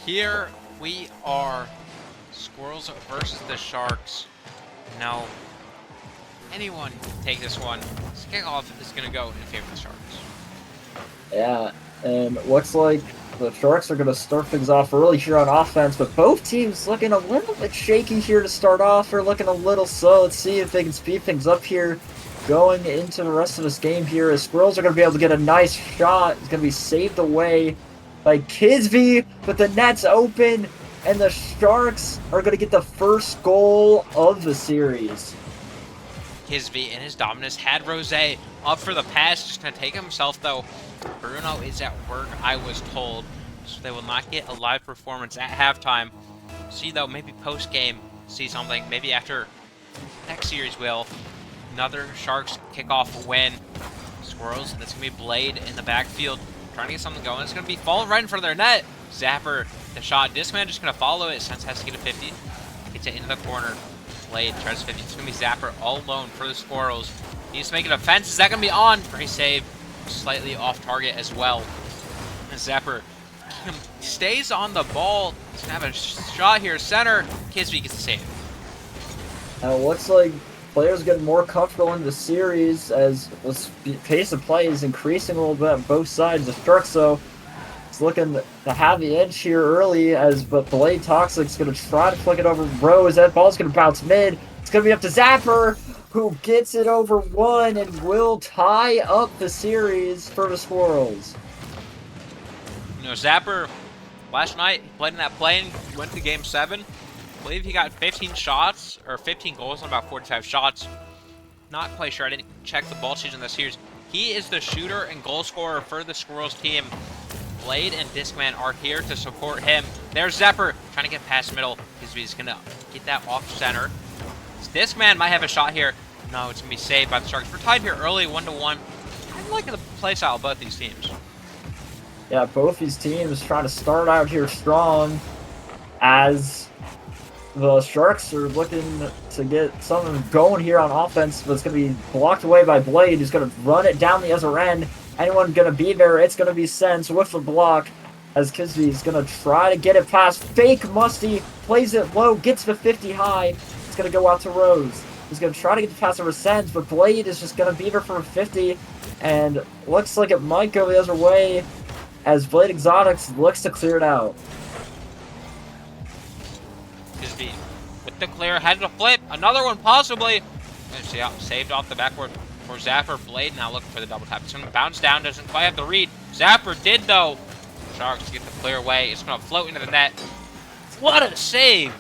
Here we are, Squirrels versus the Sharks. Now, anyone can take this one. This kickoff is going to go in favor of the Sharks. Yeah, and looks like the Sharks are going to start things off early here on offense, but both teams looking a little bit shaky here to start off. They're looking a little slow. Let's see if they can speed things up here going into the rest of this game here, as Squirrels are going to be able to get a nice shot. It's going to be saved away by Kisby, but the net's open, and the Sharks are going to get the first goal of the series. Kisby in his dominance had Rose up for the pass, just going to take himself though. Bruno is at work, I was told, so they will not get a live performance at halftime. See though, maybe post-game, see something. Maybe after next series will. Another Sharks kickoff win. Squirrels, and it's going to be Blade in the backfield, trying to get something going. It's going to be falling right in front of their net. Zapper, the shot. Discman just going to follow it. Sense has to get a 50. Gets it into the corner. Blade tries 50. It's going to be Zapper all alone for the Squirrels. He's making a fence. Is that going to be on? Great save. Slightly off target as well. And Zapper stays on the ball. He's going to have a shot here. Center. Kisby gets the save. Now it looks like players getting more comfortable in the series as the pace of play is increasing a little bit on both sides. The Sharks, though, is looking to have the edge here early, but Blade Toxic's going to try to flick it over Rose. That ball's going to bounce mid. It's going to be up to Zapper, who gets it over one and will tie up the series for the Squirrels. You know, Zapper, last night, he played in that plane, went to Game 7. I believe he got 15 shots, or 15 goals on about 45 shots. Not quite sure, I didn't check the ball sheets in this series. He is the shooter and goal scorer for the Squirrels team. Blade and Discman are here to support him. There's Zapper, trying to get past middle. He's going to get that off center. Discman might have a shot here. No, it's going to be saved by the Sharks. We're tied here early, 1-1. I like the play style of both these teams. Yeah, both these teams trying to start out here strong, as the Sharks are looking to get something going here on offense, but it's going to be blocked away by Blade, who's going to run it down the other end. Anyone going to be there, it's going to be Sense with the block, as Kisby's going to try to get it past Fake Musty, plays it low, gets to 50 high. It's going to go out to Rose. He's going to try to get the pass over Sense, but Blade is just going to beat her for a 50, and looks like it might go the other way, as Blade Exotics looks to clear it out. Kisby with the clear, had to flip. Another one possibly. Yeah, saved off the backboard for Zapper. Blade now looking for the double tap. It's going to bounce down, doesn't quite have the read. Zapper did though. Sharks get the clear away. It's going to float into the net. What a save!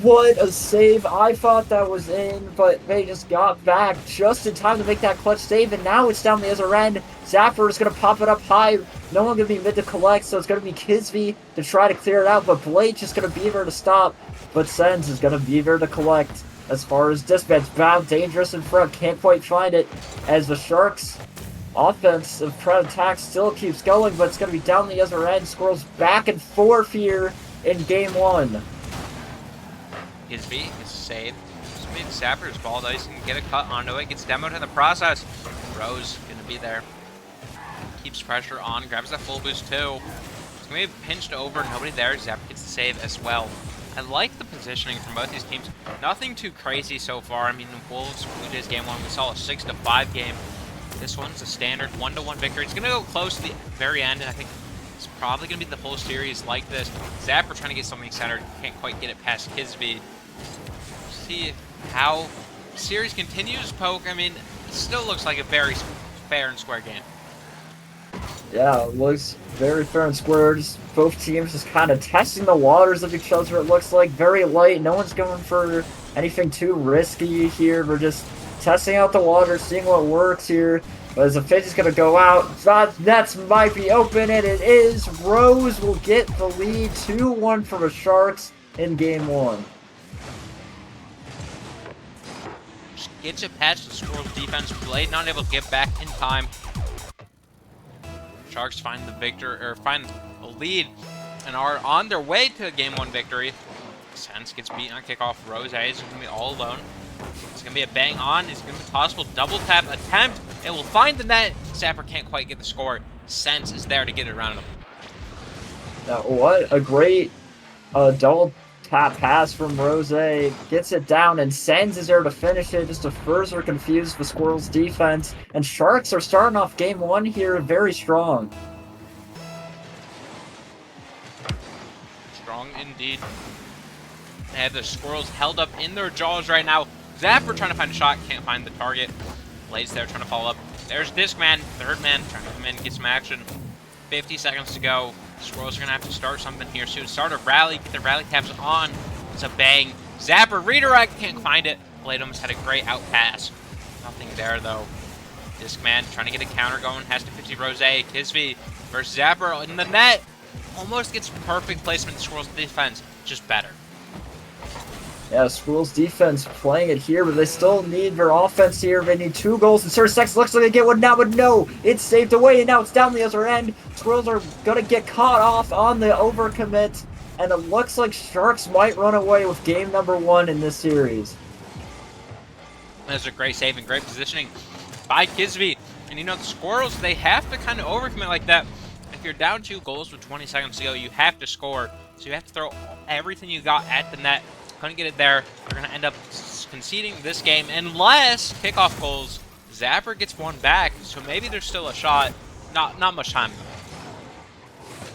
What a save. I thought that was in, but they just got back just in time to make that clutch save, and now it's down the other end. Zapper is going to pop it up high. No one going to be mid to collect, so it's going to be Kisby to try to clear it out, but Blade's just going to be there to stop. But Sens is going to be there to collect. As far as Dispatch, bound, dangerous in front, can't quite find it, as the Sharks' offensive threat attack still keeps going, but it's going to be down the other end. Squirrels back and forth here in Game 1. Kisby is saved. Mid Zapper's ball though, he's gonna get a cut onto it, gets demoed in the process. Rose gonna be there. Keeps pressure on, grabs that full boost too. It's gonna be pinched over, nobody there. Zapper gets the save as well. I like the positioning from both these teams. Nothing too crazy so far. I mean, the Wolves, we did Game 1, we saw a 6-5 game. This one's a standard 1-1 victory. It's gonna go close to the very end, and I think it's probably gonna be the whole series like this. Zapper trying to get something centered, can't quite get it past Kisby. See how the series continues. Poke, I mean, it still looks like a very fair and square game. Yeah, it looks very fair and square. Just both teams just kind of testing the waters of each other, it looks like. Very light. No one's going for anything too risky here. We're just testing out the waters, seeing what works here. But as the pitch is going to go out, nets might be open, and it is. Rose will get the lead 2-1 for the Sharks in Game 1. Gets it past the Squirrels defense. Blade not able to get back in time. Sharks find the lead and are on their way to a Game 1 victory. Sense gets beaten on kickoff. Rose is going to be all alone. It's going to be a bang on. It's going to be a possible double tap attempt. It will find the net. Zapper can't quite get the score. Sense is there to get it around him. What a great double tap pass from Rose. Gets it down and sends his air to finish it just to further confuse the Squirrels defense. And Sharks are starting off game one here very strong. Strong indeed. And the Squirrels held up in their jaws right now. Zapper trying to find a shot, can't find the target. Blade's there trying to follow up. There's Discman, third man, trying to come in, get some action. 50 seconds to go. Squirrels are going to have to start something here soon. Start a rally, get the rally caps on. It's a bang. Zapper, redirect, can't find it. Blade almost had a great out pass. Nothing there, though. Discman trying to get a counter going. Has to 50 Rose. Kisby versus Zapper in the net. Almost gets perfect placement in Squirrels defense. Just better. Yeah, Squirrels defense playing it here, but they still need their offense here. They need 2 goals in 30 seconds. Looks like they get one now, but no, it's saved away, and now it's down the other end. Squirrels are going to get caught off on the overcommit, and it looks like Sharks might run away with game number 1 in this series. That's a great save and great positioning by Kisby. And you know, the Squirrels, they have to kind of overcommit like that. If you're down 2 goals with 20 seconds to go, you have to score. So you have to throw everything you got at the net. Couldn't get it there. They're going to end up conceding this game unless kickoff goals. Zapper gets one back, so maybe there's still a shot. Not much time.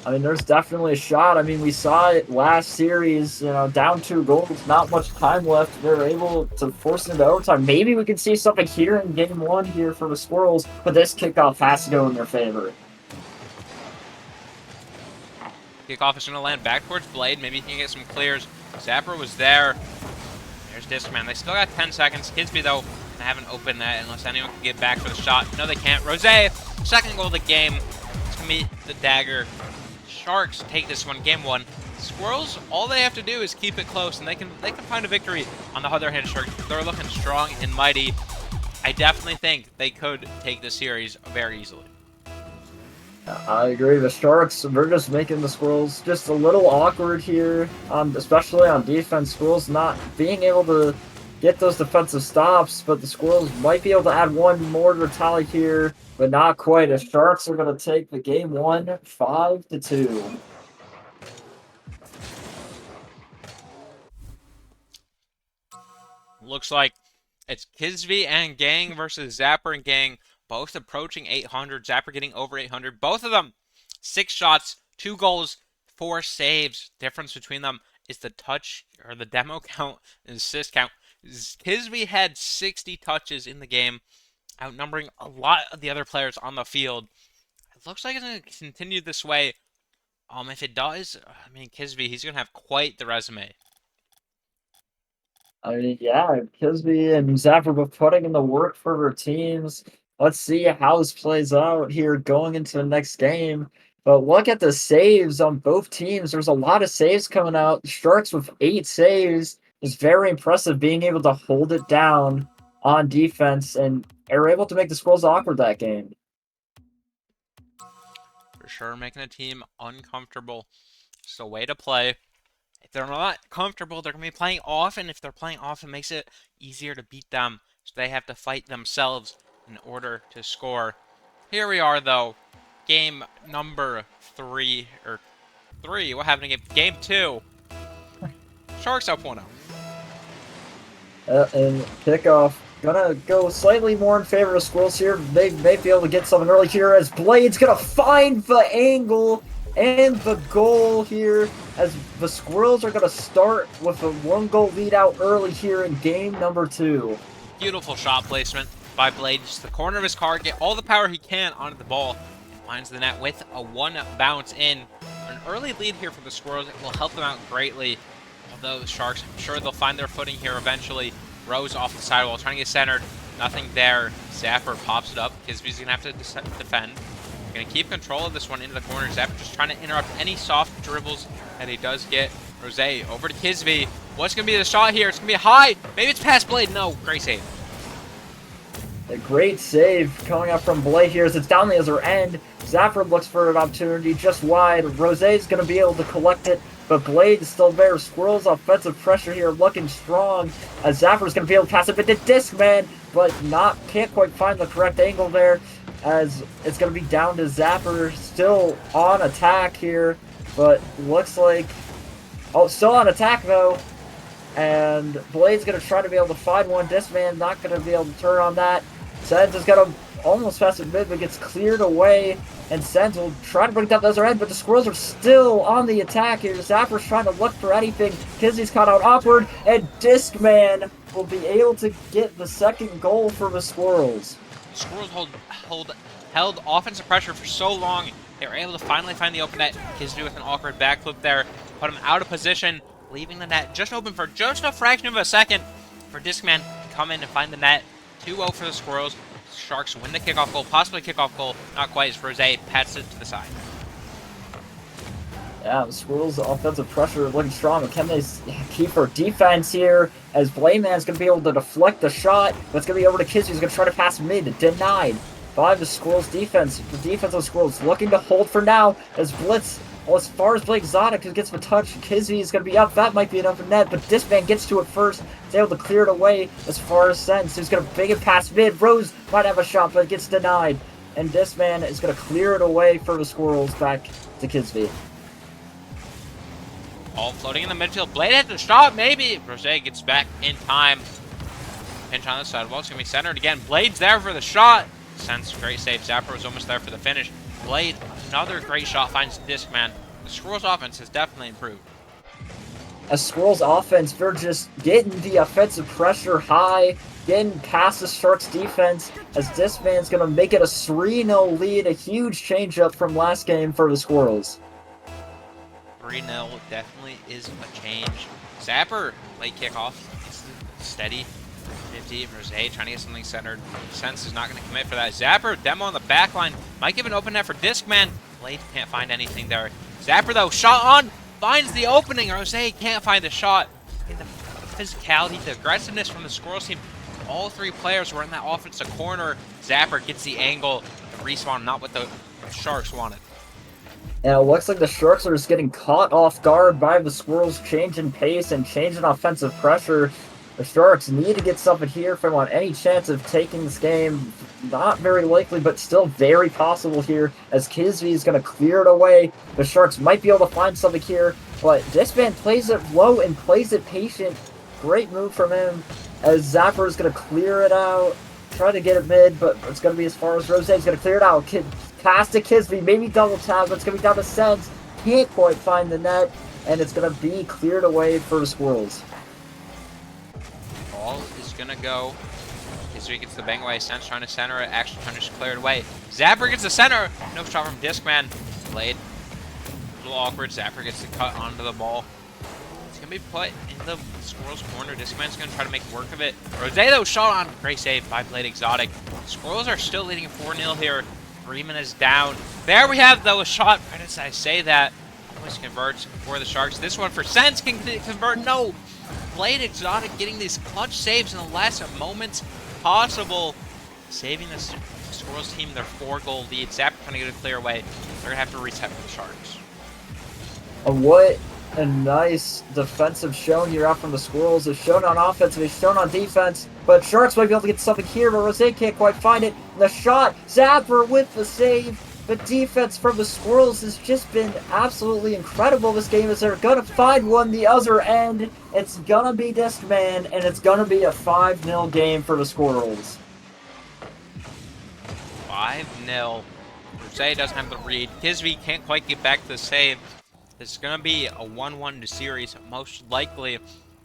I mean, there's definitely a shot. I mean, we saw it last series, you know, down 2 goals, not much time left. They're able to force it into overtime. Maybe we can see something here in game 1 here for the Squirrels, but this kickoff has to go in their favor. Kickoff is going to land back towards Blade. Maybe he can get some clears. Zapper was there. There's Discman. They still got 10 seconds. Kisby, though, they haven't opened that unless anyone can get back for the shot. No, they can't. Rose, second goal of the game. It's going to be the dagger. Sharks take this one, game 1. Squirrels, all they have to do is keep it close, and they can find a victory. On the other hand, Sharks, they're looking strong and mighty. I definitely think they could take the series very easily. I agree. The Sharks, we're just making the Squirrels just a little awkward here, especially on defense. Squirrels not being able to get those defensive stops, but the Squirrels might be able to add one more to the tally here, but not quite. The Sharks are going to take the game 1, 5-2. Looks like it's Kisby and Gang versus Zapper and Gang, both approaching 800. Zapper getting over 800. Both of them 6 shots, 2 goals, 4 saves. Difference between them is the touch or the demo count and assist count. Kisby had 60 touches in the game, outnumbering a lot of the other players on the field. It looks like it's going to continue this way. If it does, I mean, Kisby, he's going to have quite the resume. I mean, yeah, Kisby and Zapper both putting in the work for their teams. Let's see how this plays out here going into the next game. But look at the saves on both teams. There's a lot of saves coming out. Sharks with 8 saves is very impressive, being able to hold it down on defense and are able to make the Squirrels awkward that game. For sure, making a team uncomfortable. It's the way to play. If they're not comfortable, they're going to be playing off, and if they're playing off, it makes it easier to beat them. So they have to fight themselves in order to score. Here we are, though. Game number 3, or 3, what happened in game 2? Sharks up 1-0. And kickoff gonna go slightly more in favor of Squirrels here. They may be able to get something early here as Blade's gonna find the angle and the goal here as the Squirrels are gonna start with a 1-goal lead out early here in game number 2. Beautiful shot placement by Blade. Just the corner of his car, get all the power he can onto the ball. And finds the net with a 1 bounce in. An early lead here for the Squirrels. It will help them out greatly. Although the Sharks, I'm sure they'll find their footing here eventually. Rose off the sidewall, trying to get centered. Nothing there. Zapper pops it up. Kisby's going to have to defend. Going to keep control of this one into the corner. Zapper just trying to interrupt any soft dribbles that he does get. Rose over to Kisby. What's going to be the shot here? It's going to be high. Maybe it's past Blade. No, great save. A great save coming up from Blade here as it's down the other end. Zapper looks for an opportunity just wide. Rosé's going to be able to collect it, but Blade is still there. Squirrels offensive pressure here looking strong as Zapper's going to be able to pass it to Discman, but can't quite find the correct angle there as it's going to be down to Zapper still on attack here. but looks like... Oh, still on attack, though. And Blade's going to try to be able to find one. Discman not going to be able to turn on that. Sens is going to almost pass it mid, but gets cleared away. And Sens will try to bring down the other end, but the Squirrels are still on the attack here. Zapper's trying to look for anything. Kizzy's caught out awkward, and Discman will be able to get the second goal for the Squirrels. The Squirrels held offensive pressure for so long. They were able to finally find the open net. Kizzy with an awkward backflip there. Put him out of position, leaving the net just open for just a fraction of a second for Discman to come in and find the net. 2-0 for the Squirrels. Sharks win the kickoff goal, possibly kickoff goal. Not quite, as Rose pats it to the side. Yeah, the Squirrels' offensive pressure looking strong. But can they keep their defense here? As Blademan's going to be able to deflect the shot, but it's going to be over to Kizzy, who's going to try to pass mid. Denied by the Squirrels' defense. The defense of the Squirrels looking to hold for now as Blitz... Well, as far as Blake Exotic gets the touch, Kizzy is going to be up. That might be an open net, but Discman gets to it first. He's able to clear it away as far as Sens. He's going to big it past mid. Rose might have a shot, but it gets denied. And Discman is going to clear it away for the Squirrels back to Kizzy. All floating in the midfield. Blade hits the shot, maybe. Rose gets back in time. Pinch on the sidewall. It's going to be centered again. Blade's there for the shot. Sens, great save. Zapper was almost there for the finish. Blade, another great shot, finds Discman. The Squirrels' offense has definitely improved. As Squirrels' offense, they're just getting the offensive pressure high, getting past the Sharks' defense, as Discman's going to make it a 3-0 lead, a huge change-up from last game for the Squirrels. 3-0 definitely is a change. Zapper, late kickoff. It's steady. 50, Rose trying to get something centered. Sense is not going to commit for that. Zapper, demo on the back line. Might give an open net for Discman. Blade can't find anything there. Zapper, though, shot on. Finds the opening. Rose can't find the shot. And the physicality, the aggressiveness from the Squirrels team. All three players were in that offensive corner. Zapper gets the angle. The respawn, not what the Sharks wanted. And it looks like the Sharks are just getting caught off guard by the Squirrels changing pace and changing offensive pressure. The Sharks need to get something here if they want any chance of taking this game. Not very likely, but still very possible here, as Kizzy is going to clear it away. The Sharks might be able to find something here, but Discman plays it low and plays it patient. Great move from him, as Zapper is going to clear it out. Try to get it mid, but it's going to be as far as Rose is going to clear it out. Pass to Kizzy, maybe double tap, but it's going to be down to Sens. Can't quite find the net, and it's going to be cleared away for the Squirrels. Ball is going to go. Kizzy gets the bang away. Sens trying to center it. Actually trying to clear it away. Zapper gets the center. No shot from Discman. Blade. A little awkward. Zapper gets the cut onto the ball. It's going to be put in the Squirrels corner. Discman's going to try to make work of it. Rose, though, shot on. Great save by Blade Exotic. Squirrels are still leading 4-0 here. 3 minutes down. There we have, though, a shot. Right as I say that, always converts for the Sharks. This one for Sens can convert. No. Blade Exotic getting these clutch saves in the last moments possible, saving the Squirrels team their 4-goal lead. Zapper trying to get a clear away. They're going to have to reset for the Sharks. What a nice defensive showing here out from the Squirrels. They've shown on offense, they've shown on defense, but Sharks might be able to get something here, but Rose can't quite find it. The shot, Zapper with the save. The defense from the Squirrels has just been absolutely incredible this game, as they're going to find one the other end. It's going to be Discman, and it's going to be a 5-0 game for the Squirrels. 5-0. Rose doesn't have the read. Kizzy can't quite get back to the save. This is going to be a 1-1 series, most likely.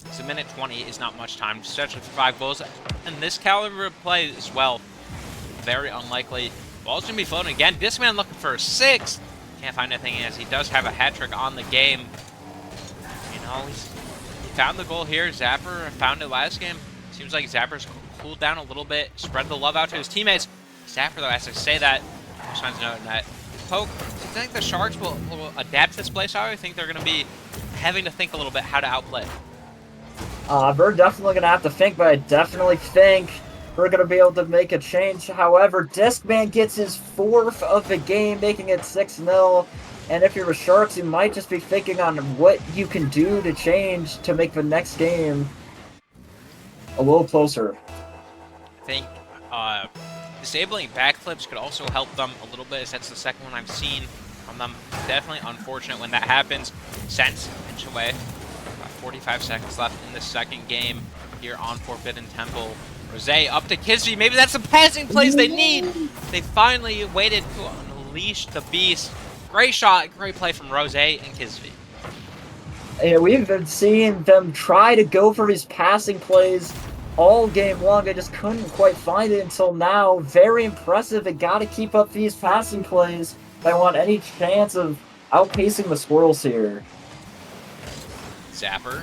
It's a minute 20 is not much time to stretch it for 5 goals. And this caliber of play as well, very unlikely. Ball's going to be floating again. Discman looking for a 6. Can't find anything as he does have a hat trick on the game. You know, he found the goal here. Zapper found it last game. Seems like Zapper's cooled down a little bit, spread the love out to his teammates. Zapper, though, as I say that, just finds another net. Poke, do you think the Sharks will adapt to this play style? I think they're going to be having to think a little bit how to outplay. We're definitely going to have to think, but I definitely think we're going to be able to make a change. However, Discman gets his 4th of the game, making it 6-0. And if you're the Sharks, you might just be thinking on what you can do to change to make the next game a little closer. I think disabling backflips could also help them a little bit, as that's the second one I've seen from them. Definitely unfortunate when that happens. Sense, pinch away. Got 45 seconds left in the second game here on Forbidden Temple. Rose up to Kisby. Maybe that's the passing plays they need. They finally waited to unleash the beast. Great shot, great play from Rose and Kisby. Yeah, we've been seeing them try to go for these passing plays all game long. They just couldn't quite find it until now. Very impressive. They got to keep up these passing plays if they want any chance of outpacing the Squirrels here. Zapper,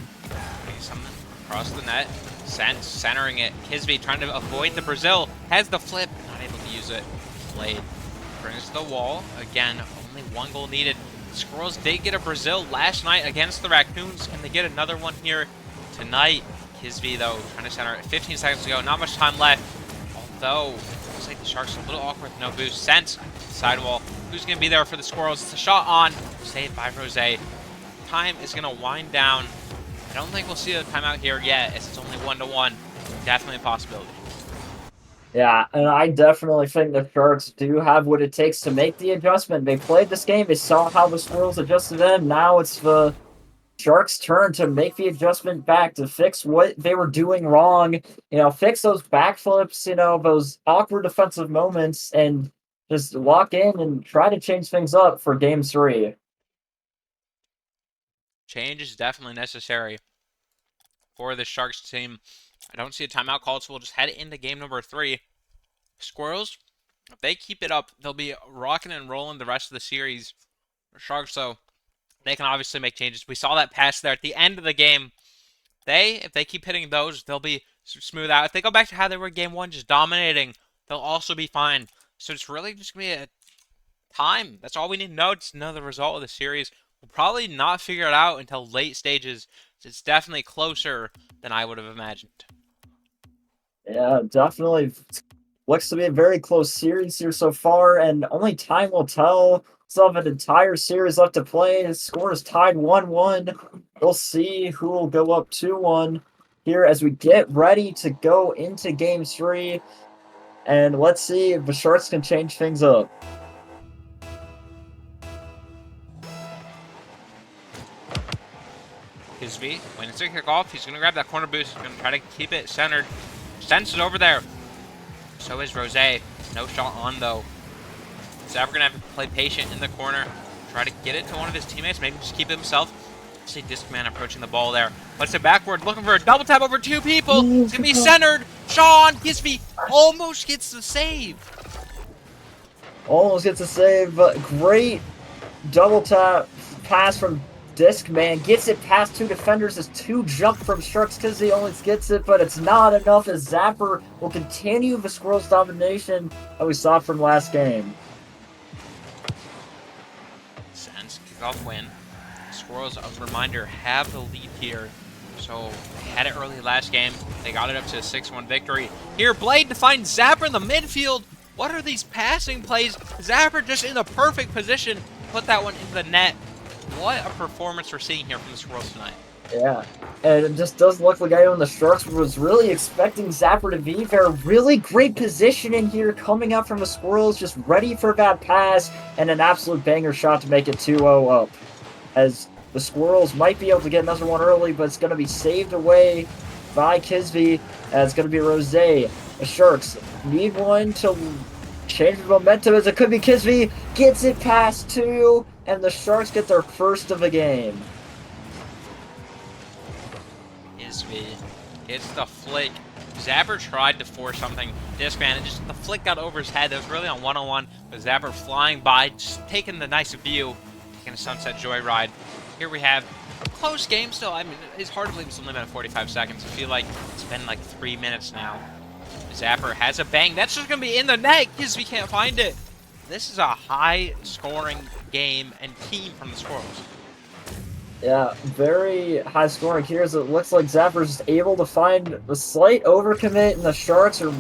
doing something across the net. Centering it. Kisby trying to avoid the Brazil. Has the flip, not able to use it. Blade brings to the wall. Again, only one goal needed. Squirrels did get a Brazil last night against the Raccoons. Can they get another one here tonight? Kisby, though, trying to center it. 15 seconds to go. Not much time left. Although, looks like the Sharks are a little awkward with no boost. Sense, sidewall. Who's going to be there for the Squirrels? It's a shot on. Saved by Rose. Time is going to wind down. I don't think we'll see a timeout here yet, as it's only 1-1. Definitely a possibility. Yeah, and I definitely think the Sharks do have what it takes to make the adjustment. They played this game, they saw how the Squirrels adjusted them. Now it's the Sharks' turn to make the adjustment back, to fix what they were doing wrong, fix those backflips, those awkward defensive moments, and just lock in and try to change things up for game 3. Change is definitely necessary for the Sharks team. I don't see a timeout call, so we'll just head into game number 3. Squirrels, if they keep it up, they'll be rocking and rolling the rest of the series. Sharks, though, they can obviously make changes. We saw that pass there at the end of the game. If they keep hitting those, they'll be smooth out. If they go back to how they were game 1, just dominating, they'll also be fine. So it's really just going to be a time. That's all we need to know. Just know the result of the series. We'll probably not figure it out until late stages. It's definitely closer than I would have imagined. Yeah, definitely looks to be a very close series here so far, and only time will tell. Still have an entire series left to play. The score is tied 1-1. We'll see who will go up 2-1 here as we get ready to go into game 3. And let's see if the Sharks can change things up. Kisby, when it's a kickoff, he's going to grab that corner boost. He's going to try to keep it centered. Sense is over there. So is Rose. No shot on, though. Zapper going to have to play patient in the corner. Try to get it to one of his teammates. Maybe just keep it himself. See Discman approaching the ball there. Puts it backward, looking for a double tap over 2 people. It's going to be centered. Sean Kisby almost gets the save. Almost gets a save, but great double tap pass from Discman. Gets it past 2 defenders as 2 jump from Sharks. Kisby only gets it, but it's not enough as Zapper will continue the Squirrels' domination that we saw from last game. Sense, kickoff win. Squirrels, a reminder, have the lead here. So, they had it early last game. They got it up to a 6-1 victory. Here, Blade to find Zapper in the midfield. What are these passing plays? Zapper just in the perfect position. Put that one into the net. What a performance we're seeing here from the Squirrels tonight. Yeah, and it just doesn't look like anyone on the Sharks was really expecting Zapper to be there. Really great position in here, coming up from the Squirrels, just ready for that pass, and an absolute banger shot to make it 2-0 up. As the Squirrels might be able to get another one early, but it's going to be saved away by Kisby, and it's going to be Rose. The Sharks need one to change the momentum, as it could be Kisby. Gets it past 2, and the Sharks get their first of the game. Kisby hits the flick. Zapper tried to force something. Discman, the flick got over his head. That was really on one-on-one, but Zapper flying by, just taking the nice view, taking a sunset joyride. Here we have a close game still. I mean, it's hard to believe it's only been 45 seconds. I feel like it's been like 3 minutes now. Zapper has a bang. That's just going to be in the net because we can't find it. This is a high-scoring game and team from the Squirrels. Yeah, very high scoring here as it looks like Zapper's able to find a slight overcommit, and the Sharks are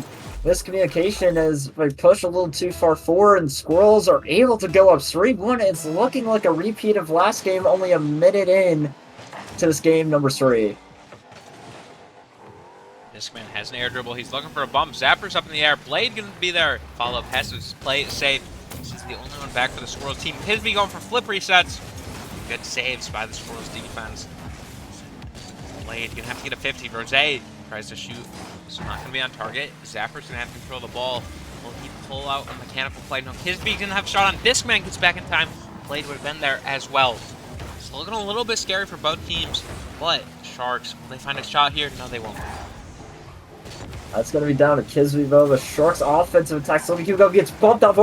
miscommunication as they push a little too far forward, and Squirrels are able to go up 3-1. It's looking like a repeat of last game, only a minute in to this game number 3. Discman has an air dribble. He's looking for a bump. Zapper's up in the air. Blade going to be there. Follow passes, play it safe. the only one back for the Squirrels team. Kisby going for flip resets. Good saves by the Squirrels defense. Blade gonna have to get a 50. Rose tries to shoot. It's not gonna be on target. Zapper's gonna have to control the ball. Will he pull out a mechanical play? No, Kisby didn't have a shot on. Discman gets back in time. Blade would have been there as well. It's looking a little bit scary for both teams, but Sharks, will they find a shot here? No, they won't. That's going to be down to Kisby, though. The Sharks' offensive attack. So Hugo gets bumped off.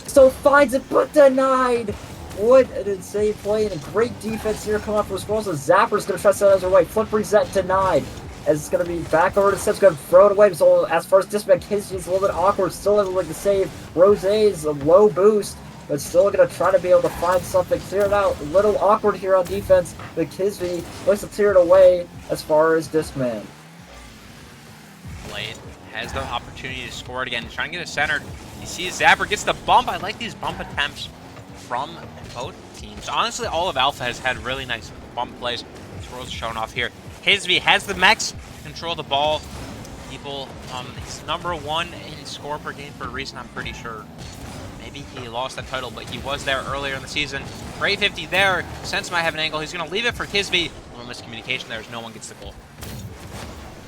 Still finds it, but denied. What an insane play and a great defense here coming up from Squirrels. The Zapper's going to try to set it other way. Flip reset denied. As it's going to be back over to Sips, going to throw it away. So as far as Discman, Kisby's a little bit awkward. Still able to save. Rose's a low boost, but still going to try to be able to find something. Clear it out. A little awkward here on defense. But Kisby looks to clear it away as far as Discman. Blade has the opportunity to score it again. He's trying to get it centered. You see Zapper gets the bump. I like these bump attempts from both teams. Honestly, all of Alpha has had really nice bump plays. Squirrels showing off here. Kisby has the mechs to control the ball. People, he's #1 in score per game for a reason, I'm pretty sure. Maybe he lost that title, but he was there earlier in the season. Great 50 there. Sense might have an angle. He's going to leave it for Kisby. A little miscommunication there as no one gets the goal.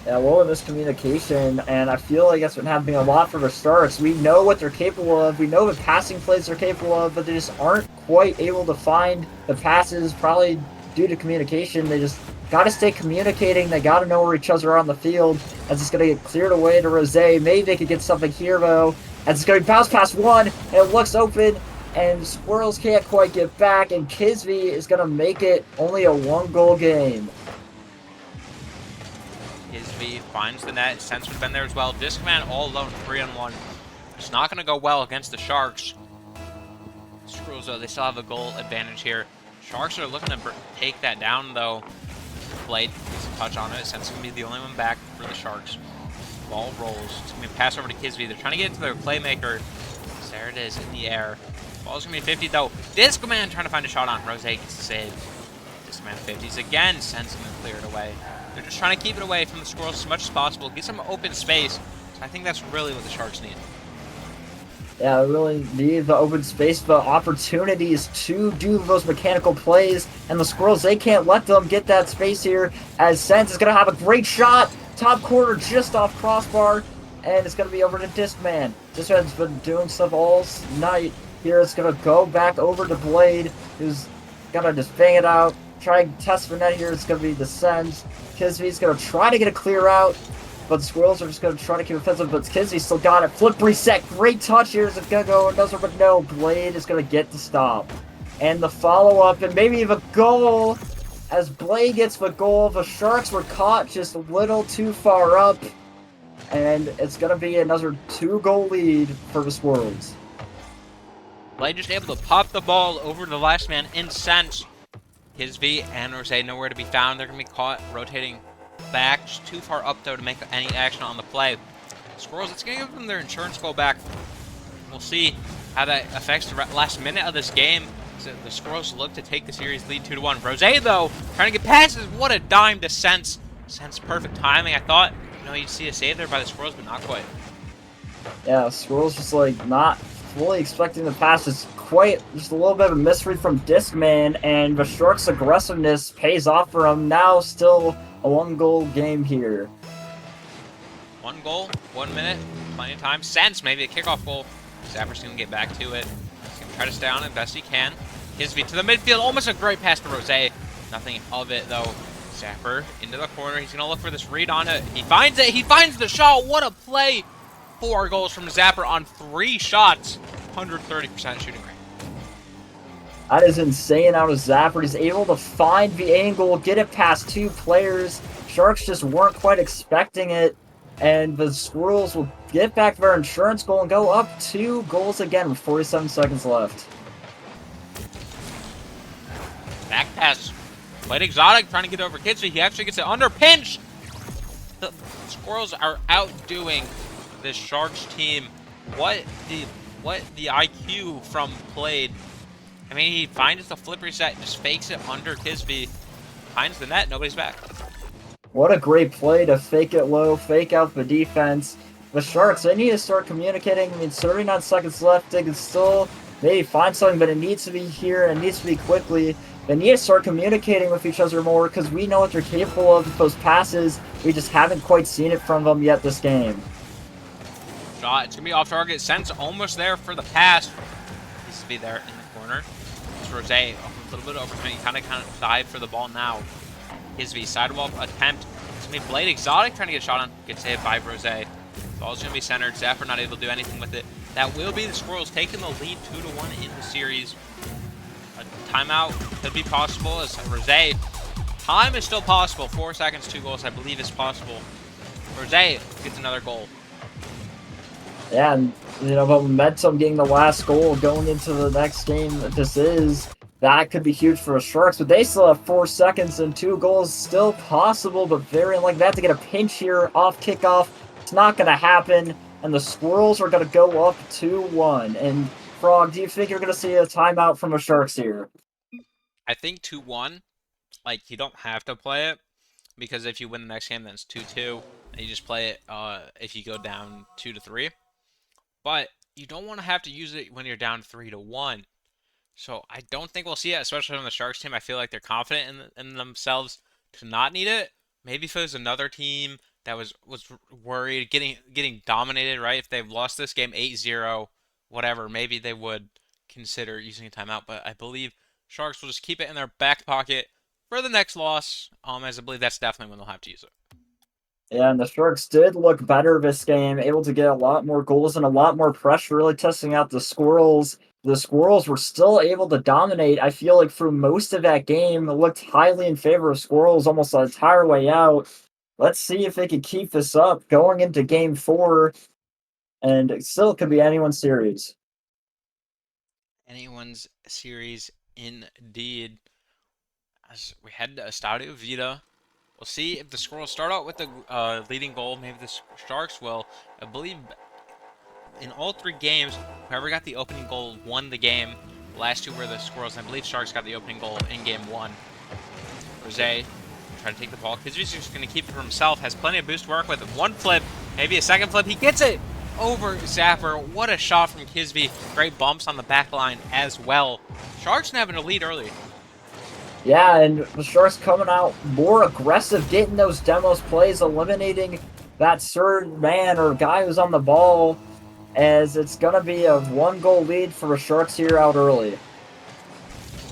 Yeah, well, in this communication, and I feel like that's been happening a lot for the Sharks. We know what they're capable of. We know the passing plays they're capable of, but they just aren't quite able to find the passes, probably due to communication. They just got to stay communicating. They got to know where each other are on the field. As it's going to get cleared away to Rose. Maybe they could get something here, though. As it's going to bounce past one, and it looks open, and Squirrels can't quite get back, and Kisby is going to make it only a 1-goal game. Kisby finds the net. Sense would have been there as well. Discman all alone, 3-on-1. It's not going to go well against the Sharks. Squirrels, though, they still have a goal advantage here. Sharks are looking to take that down, though. Blade gets a touch on it. Sense is going to be the only one back for the Sharks. Ball rolls. It's going to be a pass over to Kisby. They're trying to get it to their playmaker. There it is in the air. Ball's going to be 50, though. Discman trying to find a shot on. Rose gets the save. Discman 50s again. Sense going to clear it away. They're just trying to keep it away from the Squirrels as much as possible. Get some open space. So I think that's really what the Sharks need. Yeah, they really need the open space, the opportunities to do those mechanical plays. And the Squirrels, they can't let them get that space here, as Sense is going to have a great shot. Top corner just off crossbar. And it's going to be over to Discman. Discman's been doing stuff all night. Here it's going to go back over to Blade, who's going to just bang it out. Try and test for net here. It's going to be the Sens. Kisby's going to try to get a clear out. But the Squirrels are just going to try to keep offensive, but Kisby still got it. Flip reset. Great touch here. Is it going to go another? But no, Blade is going to get the stop. And the follow-up, and maybe the goal. As Blade gets the goal, the Sharks were caught just a little too far up. And it's going to be another 2-goal lead for the Squirrels. Blade just able to pop the ball over to the last man in Sense. Kisby and Rose nowhere to be found. They're going to be caught rotating back. Just too far up, though, to make any action on the play. Squirrels, it's going to give them their insurance goal back. We'll see how that affects the last minute of this game. So the Squirrels look to take the series lead 2-1. Rose, though, trying to get passes. What a dime to Sense. Sense perfect timing. I thought, you'd see a save there by the Squirrels, but not quite. Yeah, Squirrels just, not fully expecting the pass. It's quite just a little bit of a misread from Discman, and the Sharks' aggressiveness pays off for him. Now still a 1-goal game here. 1 goal, 1 minute, plenty of time. Sense, maybe a kickoff goal. Zapper's going to get back to it. He's going to try to stay on it best he can. Kisby to the midfield, almost a great pass to Rose. Nothing of it, though. Zapper into the corner. He's going to look for this read on it. He finds it. He finds the shot. What a play. 4 goals from Zapper on 3 shots. 130% shooting rate. That is insane out of Zapper. He's able to find the angle, get it past 2 players. Sharks just weren't quite expecting it. And the Squirrels will get back their insurance goal and go up 2 goals again with 47 seconds left. Back pass. Played exotic, trying to get over Kisby. He actually gets it under pinch. The Squirrels are outdoing this Sharks team. What the IQ from Played. I mean, he finds the flip reset, just fakes it under Kisby, finds the net, nobody's back. What a great play to fake it low, fake out the defense. The Sharks, they need to start communicating. I mean, 39 seconds left. They can still maybe find something, but it needs to be here and it needs to be quickly. They need to start communicating with each other more because we know what they're capable of with those passes. We just haven't quite seen it from them yet this game. Shot. It's going to be off target. Sense almost there for the pass. Needs to be there in the corner. It's Rose. A little bit of opportunity. Kind of dive for the ball now. Kisby sidewalk attempt. It's going to be Blade Exotic trying to get a shot on. Gets saved by Rose. Ball's going to be centered. Zapper not able to do anything with it. That will be the Squirrels taking the lead 2-1 in the series. A timeout could be possible as Rose. Time is still possible. 4 seconds, 2 goals, I believe is possible. Rose gets another goal. Yeah, and but momentum getting the last goal going into the next game that could be huge for the Sharks, but they still have 4 seconds and 2 goals still possible, but very unlikely. They have to get a pinch here off kickoff. It's not going to happen, and the Squirrels are going to go up 2-1. And Frog, do you think you're going to see a timeout from the Sharks here? I think 2-1, like, you don't have to play it, because if you win the next game, then it's 2-2, and you just play it if you go down 2-3. But you don't want to have to use it when you're down 3-1. So I don't think we'll see it, especially from the Sharks team. I feel like they're confident in themselves to not need it. Maybe if it was another team that was worried, getting dominated, right? If they've lost this game 8-0, whatever, maybe they would consider using a timeout. But I believe Sharks will just keep it in their back pocket for the next loss, as I believe that's definitely when they'll have to use it. Yeah, and the Sharks did look better this game, able to get a lot more goals and a lot more pressure, really testing out the Squirrels. The Squirrels were still able to dominate. I feel like through most of that game, it looked highly in favor of Squirrels almost the entire way out. Let's see if they can keep this up going into game 4, and it still could be anyone's series. Anyone's series indeed. As we head to Estadio Vita, we'll see if the Squirrels start out with the leading goal. Maybe the Sharks will. I believe in all 3 games, whoever got the opening goal won the game. The last 2 were the Squirrels. I believe Sharks got the opening goal in game 1. Rose trying to take the ball. Kisby's just going to keep it for himself. Has plenty of boost to work with. 1 flip, maybe a 2nd flip. He gets it over Zapper. What a shot from Kisby. Great bumps on the back line as well. Sharks having a lead early. Yeah, and the Sharks coming out more aggressive, getting those demos plays, eliminating that third man or guy who's on the ball, as it's going to be a 1-goal lead for the Sharks here out early.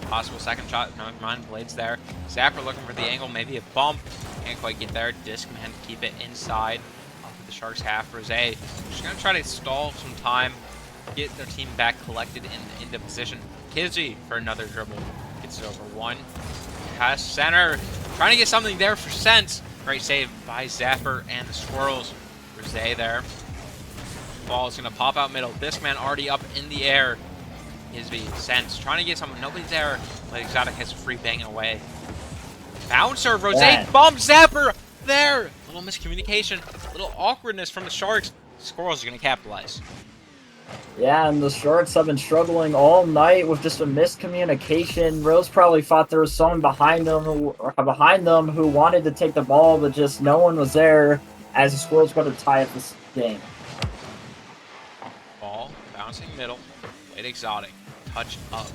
Possible second shot. No, mind Blades there. Zapper looking for the angle, maybe a bump. Can't quite get there. Discman to keep it inside of the Sharks half. Rose just going to try to stall some time, get their team back collected into position. Kisby for another dribble. Gets it over 1. Pass center. Trying to get something there for Sense. Great save by Zapper and the Squirrels. Rose there. Ball is going to pop out middle. Discman already up in the air. Kisby, Sense, trying to get something. Nobody's there. But Exotic has a free banging away. Bouncer. Rose bomb Zapper. There. Little miscommunication. Little awkwardness from the Sharks. Squirrels are going to capitalize. Yeah, and the Sharks have been struggling all night with just a miscommunication. Rose probably thought there was someone behind them who wanted to take the ball, but just no one was there as the Squirrels going to tie up this game. Ball bouncing middle. Late Exotic. Touch up.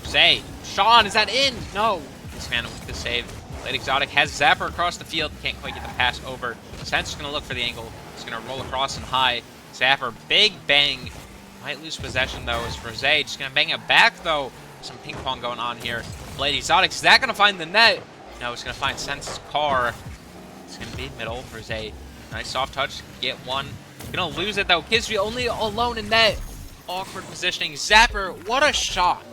Say, Sean, is that in? No. This man with the save. Late Exotic has Zapper across the field. Can't quite get the pass over. Sense is going to look for the angle. He's going to roll across and high. Zapper, big bang. Might lose possession, though, as Rose just going to bang it back, though. Some ping pong going on here. Blade Exotic, is that going to find the net? No, it's going to find Sense's car. It's going to be middle. Rose, nice soft touch. Get one. Going to lose it, though. Kisby only alone in net. Awkward positioning. Zapper, what a shot.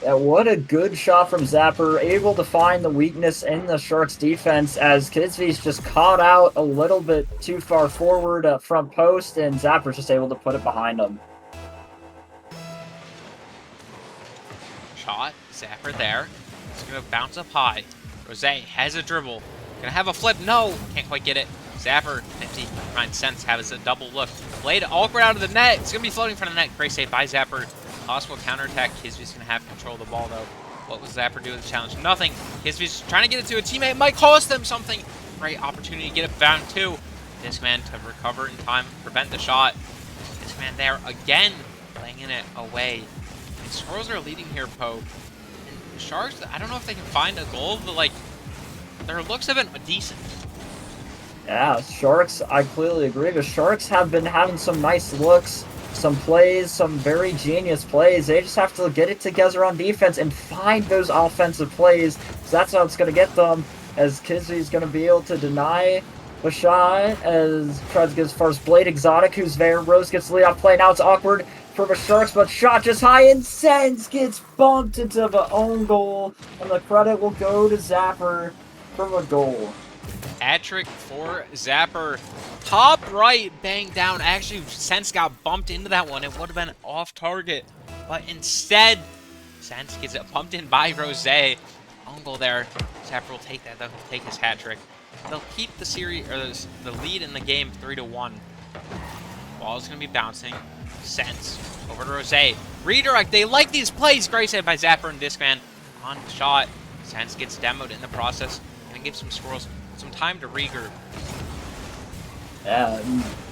Yeah, what a good shot from Zapper, able to find the weakness in the Sharks defense as Kisby's just caught out a little bit too far forward at front post, and Zapper's just able to put it behind him. Shot, Zapper there. It's going to bounce up high. Rose has a dribble. Gonna have a flip. No, can't quite get it. Zapper, empty. Finds Sense, has a double look. Blade awkward out of the net. It's gonna be floating in front of the net. Great save by Zapper. Possible counterattack. Kisby's gonna have control of the ball though. What was Zapper do with the challenge? Nothing. Kisby's trying to get it to a teammate. Might cost them something. Great opportunity to get it down too. Discman to recover in time, prevent the shot. Discman there again, laying banging it away. And Squirrels are leading here, Poe. And Sharks, I don't know if they can find a goal, but like their looks have been decent. Yeah, Sharks, I clearly agree. The Sharks have been having some nice looks, some plays, some very genius plays. They just have to get it together on defense and find those offensive plays. So that's how it's going to get them, as Kizzy's going to be able to deny the shot, as tries to get as far as Blade Exotic, who's there. Rose gets the lead off play. Now it's awkward for the Sharks, but shot just high and sends, gets bumped into the own goal. And the credit will go to Zapper for the goal. Hat-trick for Zapper. Top right, bang down. Actually, Sense got bumped into that one. It would have been off target. But instead, Sense gets it pumped in by Rose. Own goal there. Zapper will take that, though. He'll take his hat-trick. They'll keep the series, or the lead in the game 3-1. Ball's going to be bouncing. Sense over to Rose. Redirect. They like these plays. Great save by Zapper and Discman on the shot. Sense gets demoed in the process. And gives some Squirrels some time to regroup. Yeah,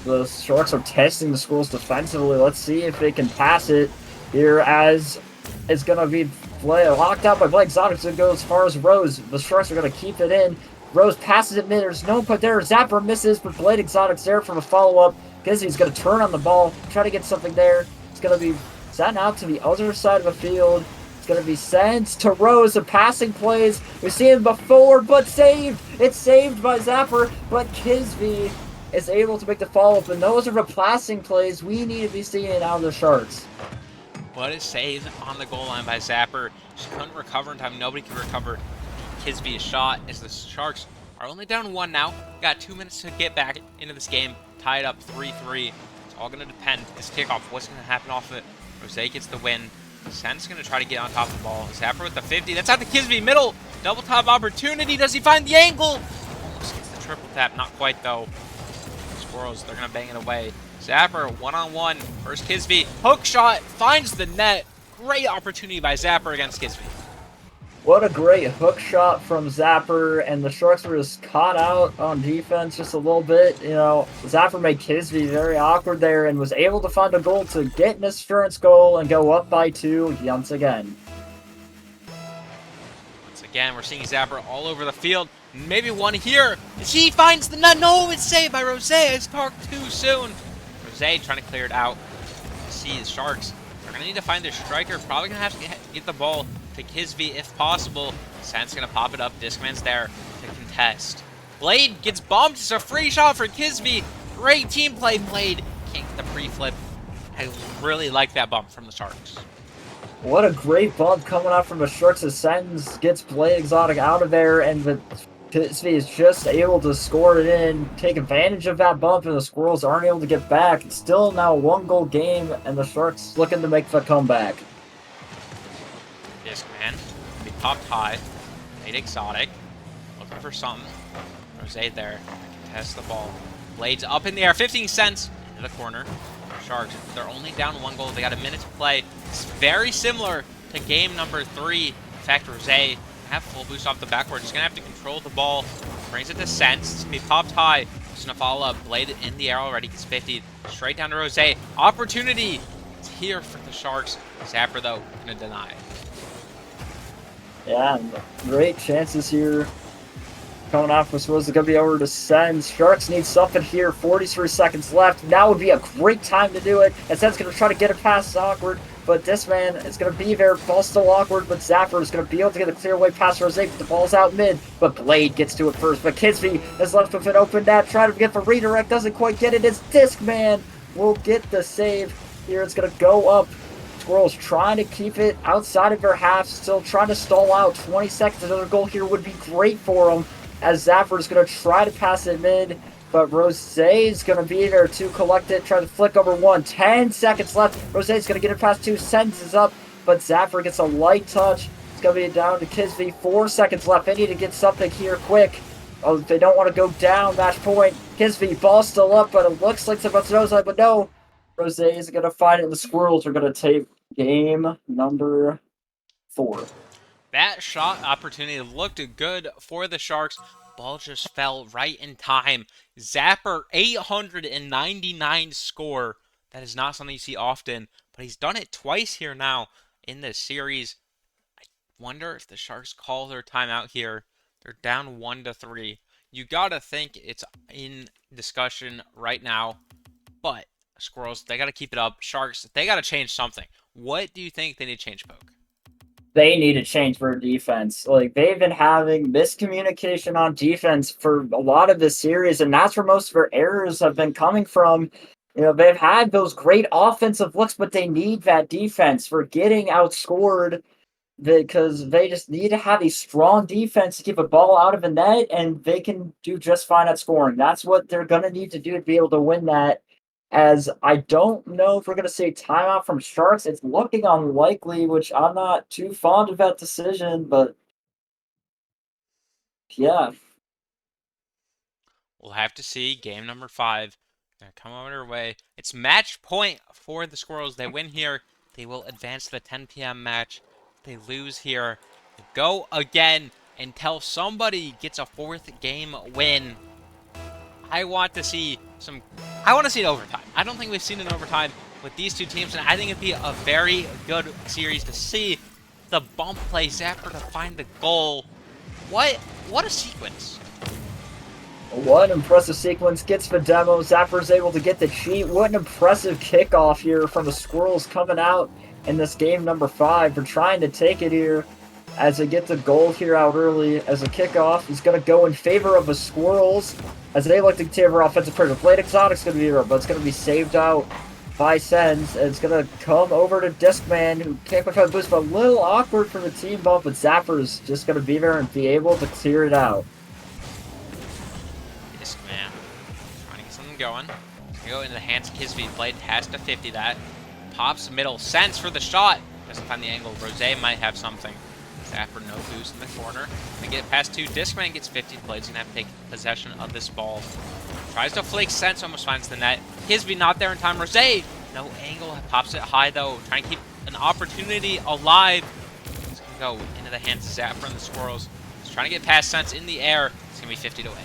the Sharks are testing the Squirrels defensively. Let's see if they can pass it here, as it's going to be locked out by Blake Exotic to go as far as Rose. The Sharks are going to keep it in. Rose passes it mid. There's no put there. Zapper misses, but Blade Exotic's there for the follow-up. Gizzy's going to turn on the ball, try to get something there. It's going to be sent out to the other side of the field. Going to be sent to Rose. The passing plays. We've seen it before, but saved. It's saved by Zapper, but Kisby is able to make the follow-up, and those are the passing plays we need to be seeing out of the Sharks. What a save on the goal line by Zapper. She couldn't recover in time. Nobody can recover Kisby's shot, as the Sharks are only down 1 now. Got 2 minutes to get back into this game. Tied up 3-3. It's all going to depend. This kickoff, what's going to happen off it. Rose gets the win. Sense going to try to get on top of the ball. Zapper with the 50. That's out the Kisby middle. Double top opportunity. Does he find the angle? Almost gets the triple tap. Not quite, though. Squirrels, they're going to bang it away. Zapper, one-on-one. First Kisby. Hook shot. Finds the net. Great opportunity by Zapper against Kisby. What a great hook shot from Zapper, and the Sharks were just caught out on defense just a little bit. You know, Zapper made Kisby very awkward there and was able to find a goal to get an assurance goal and go up by 2 once again. Once again, we're seeing Zapper all over the field. Maybe one here. She finds the net. No, it's saved by Rose. It's parked too soon. Rose trying to clear it out. See the Sharks. They're going to need to find their striker. Probably going to have to get the ball to Kisby if possible. Sense going to pop it up. Discman's there to contest. Blade gets bumped. It's a free shot for Kisby. Great team play, Blade. Can't get the pre-flip. I really like that bump from the Sharks. What a great bump coming out from the Sharks as Sens gets Blade Exotic out of there, and the Kisby is just able to score it in, take advantage of that bump, and the Squirrels aren't able to get back. It's still now a 1-goal game, and the Sharks looking to make the comeback. Discman be popped high. Blade Exotic looking for something. Rose there. Contest the ball. Blades up in the air. 15 cents into the corner. Sharks, they're only down 1 goal. They got a minute to play. It's very similar to game number 3. In fact, Rose have full boost off the backboard. He's going to have to control the ball. Brings it to Sense. It's going to be popped high. He's going to follow up. Blade in the air already. Gets 50. Straight down to Rose. Opportunity. It's here for the Sharks. Zapper, though, going to deny. Yeah, great chances here. Coming off was supposed to be over to Sens. Sharks need something here. 43 seconds left. Now would be a great time to do it. And Sens going to try to get it past awkward. But this man is going to be there. Ball's still awkward, but Zapper is going to be able to get a clear way past Rose. But the ball's out mid. But Blade gets to it first. But Kisby is left with an open net. Trying to get the redirect. Doesn't quite get it. It's Discman will get the save. Here it's going to go up. Squirrels trying to keep it outside of their half. Still trying to stall out. 20 seconds. Another goal here would be great for them, as Zapper is going to try to pass it mid, but Rose is going to be there to collect it, try to flick over 1. 10 seconds left. Rose is going to get it past 2. Sends is up, but Zapper gets a light touch. It's going to be down to Kisby. 4 seconds left. They need to get something here quick. Oh, they don't want to go down. Match point. Kisby, ball still up, but it looks like it's about to nose line, but no. Rose is going to find it, and the Squirrels are going to take game number 4. That shot opportunity looked good for the Sharks. Ball just fell right in time. Zapper, 899 score. That is not something you see often, but he's done it twice here now in this series. I wonder if the Sharks call their timeout here. They're down 1-3. You gotta think it's in discussion right now, but Squirrels, they gotta keep it up. Sharks, they gotta change something. What do you think they need to change, Poke? They need to change for defense. Like they've been having miscommunication on defense for a lot of this series, and that's where most of their errors have been coming from. They've had those great offensive looks, but they need that defense for getting outscored because they just need to have a strong defense to keep a ball out of the net, and they can do just fine at scoring. That's what they're going to need to do to be able to win that. As I don't know if we're going to see timeout from Sharks. It's looking unlikely, which I'm not too fond of that decision, but yeah. We'll have to see. Game number 5. Gonna come on their way. It's match point for the Squirrels. They win here. They will advance to the 10 p.m. match. They lose here. They go again until somebody gets a 4th game win. I want to see some. I want to see an overtime. I don't think we've seen an overtime with these two teams, and I think it'd be a very good series to see. The bump play, Zapper to find the goal. What a sequence. What an impressive sequence. Gets the demo. Zapper's able to get the cheat. What an impressive kickoff here from the Squirrels coming out in this game number 5. They're trying to take it here as they get the goal here out early. As a kickoff is going to go in favor of the Squirrels as they look to take their offensive pressure. Blade Exotic's going to be here, but it's going to be saved out by Sens. And it's going to come over to Discman, who can't quite find the boost, but a little awkward for the team bump, but Zapper's just going to be there and be able to clear it out. Discman trying to get something going. It's going to go into the hands of Kisby. Blade has to 50 that. Pops middle. Sens for the shot. Doesn't find the angle. Rose might have something. Zapper no boost in the corner. They get past 2. Discman gets 50. Blade's gonna have to take possession of this ball. Tries to flake. Sense almost finds the net. Kisby not there in time. Rose no angle. Pops it high though. Trying to keep an opportunity alive. It's gonna go into the hands of Zapper and the Squirrels. He's trying to get past Sense in the air. It's gonna be 50 to 8.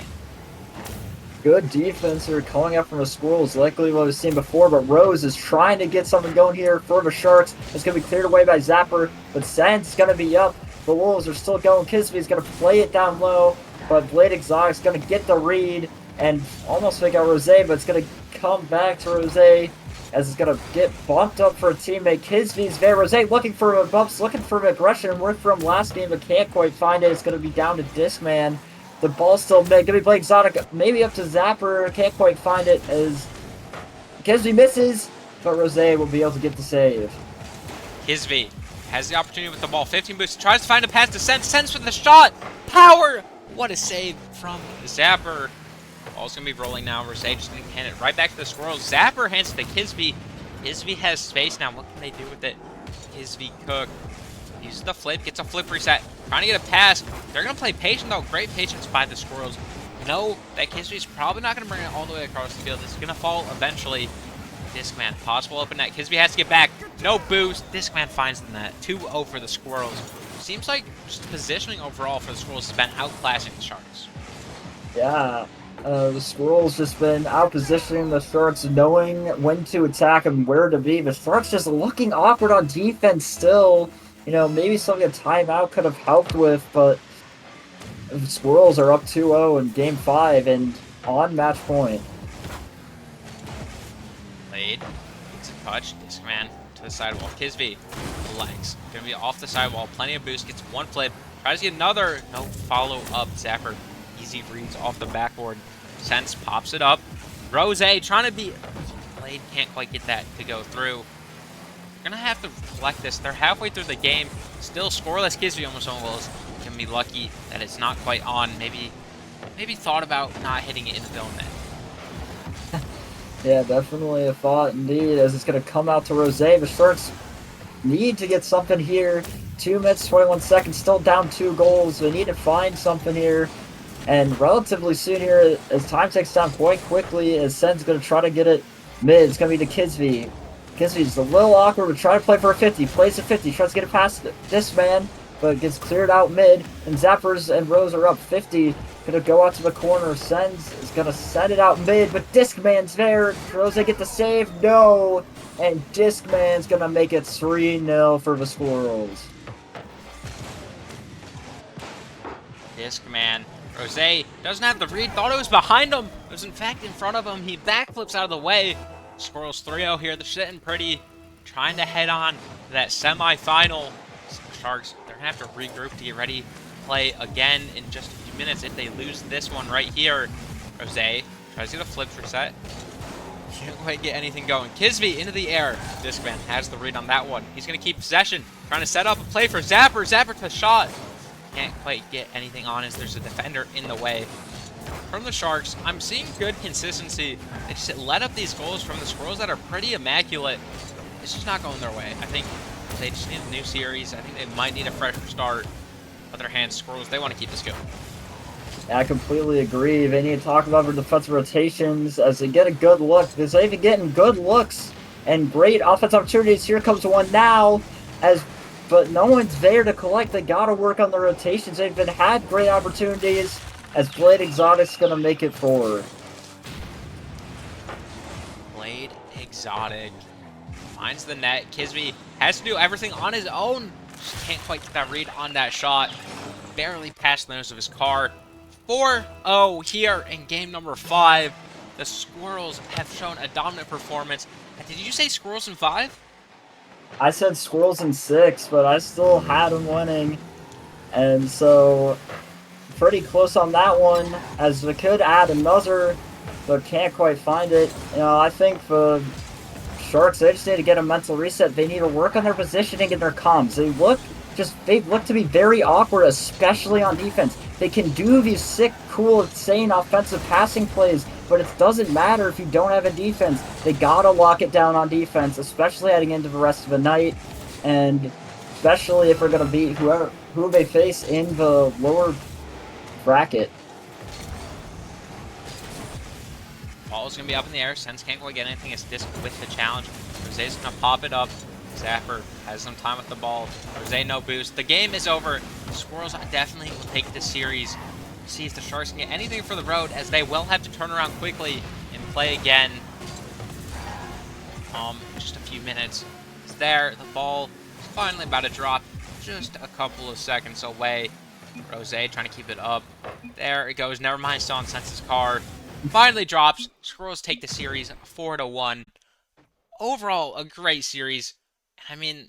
Good defense here calling out from the Squirrels, likely what we've seen before, but Rose is trying to get something going here for the Sharks. It's going to be cleared away by Zapper, but Sens is going to be up. The Wolves are still going. Kisby is going to play it down low, but Blade Exotic's going to get the read and almost fake out Rose, but it's going to come back to Rose as it's going to get bumped up for a teammate. Kisby's there. Rose looking for bumps, looking for aggression, worked from last game, but can't quite find it. It's going to be down to Discman. The ball's still mid. Gonna be Blake Exotic, maybe up to Zapper. Can't quite find it as Kisby misses, but Rose will be able to get the save. Kisby has the opportunity with the ball. 15 boost. Tries to find a pass to Sense. Sense with the shot. Power. What a save from Zapper. Ball's gonna be rolling now. Rose just gonna hand it right back to the Squirrels. Zapper hands it to Kisby. Kisby has space now. What can they do with it? Kisby Cook uses the flip. Gets a flip reset. Trying to get a pass. They're going to play patient, though. Great patience by the Squirrels. Know that Kisby's probably not going to bring it all the way across the field. It's going to fall eventually. Discman, possible open net. Kisby has to get back. No boost. Discman finds the net. 2-0 for the Squirrels. Seems like just positioning overall for the Squirrels has been outclassing the Sharks. Yeah, the Squirrels just been out-positioning the Sharks, knowing when to attack and where to be. The Sharks just looking awkward on defense still. Maybe something a timeout could have helped with, but the Squirrels are up 2-0 in Game 5 and on match point. Blade gets a touch. Discman to the sidewall. Kisby, legs. Gonna be off the sidewall. Plenty of boost. Gets one flip. Tries to get another. No follow-up. Zapper. Easy reads off the backboard. Sense pops it up. Rose trying to be... Blade can't quite get that to go through. Gonna have to reflect this. They're halfway through the game. Still scoreless. Kisby almost on goals. Gonna be lucky that it's not quite on. Maybe thought about not hitting it in the film net. Yeah, definitely a thought indeed, as it's going to come out to Rose. The Sharks need to get something here. 2 minutes, 21 seconds, still down 2 goals. They need to find something here. And relatively soon here, as time takes down quite quickly, as Sen's going to try to get it mid. It's going to be to Kisby. Kisby's a little awkward, but trying to play for a 50. Plays a 50, tries to get it past this man, but gets cleared out mid. And Zappers and Rose are up 50. Gonna go out to the corner. Sends is gonna send it out mid, but Discman's there. Rose get the save. No. And Discman's gonna make it 3-0 for the Squirrels. Discman. Rose doesn't have the read. Thought it was behind him. It was in fact in front of him. He backflips out of the way. Squirrels 3-0 here. They're sitting pretty. Trying to head on to that semifinal. Sharks, they're going to have to regroup to get ready to play again in just a few minutes if they lose this one right here. Rose tries to get a flips reset. Can't quite get anything going. Kisby into the air. Discman has the read on that one. He's going to keep possession. Trying to set up a play for Zapper. Zapper to shot. Can't quite get anything on as there's a defender in the way. From the Sharks, I'm seeing good consistency. They just let up these goals from the Squirrels that are pretty immaculate. It's just not going their way. I think they just need a new series. I think they might need a fresh start. Other hand, Squirrels, they want to keep this going. I completely agree. They need to talk about their defensive rotations as they get a good look. Because they've been getting good looks and great offensive opportunities. Here comes one now, but no one's there to collect. They got to work on the rotations. They've had great opportunities as Blade Exotic's going to make it forward. Blade Exotic finds the net. Kisby has to do everything on his own. Just can't quite get that read on that shot. Barely past the nose of his car. 4-0 here in game number 5. The Squirrels have shown a dominant performance. Did you say Squirrels in 5? I said Squirrels in 6, but I still had them winning. And so, pretty close on that one, as they could add another, but can't quite find it. You know, I think the Sharks, they just need to get a mental reset. They need to work on their positioning and their comms. They look to be very awkward, especially on defense. They can do these sick, cool, insane offensive passing plays, but it doesn't matter if you don't have a defense. They gotta lock it down on defense, especially heading into the rest of the night, and especially if they're gonna beat who they face in the lower bracket. Ball is going to be up in the air. Sens can't quite get anything. It's Disc with the challenge. Jose's going to pop it up. Zapper has some time with the ball. Jose no boost. The game is over. The Squirrels definitely will take this series. See if the Sharks can get anything for the road, as they will have to turn around quickly and play again. Just a few minutes. It's there. The ball is finally about to drop. Just a couple of seconds away. Rose trying to keep it up. There it goes. Never mind. Still on Sens's car. Finally drops. Squirrels take the series 4-1. Overall, a great series. I mean,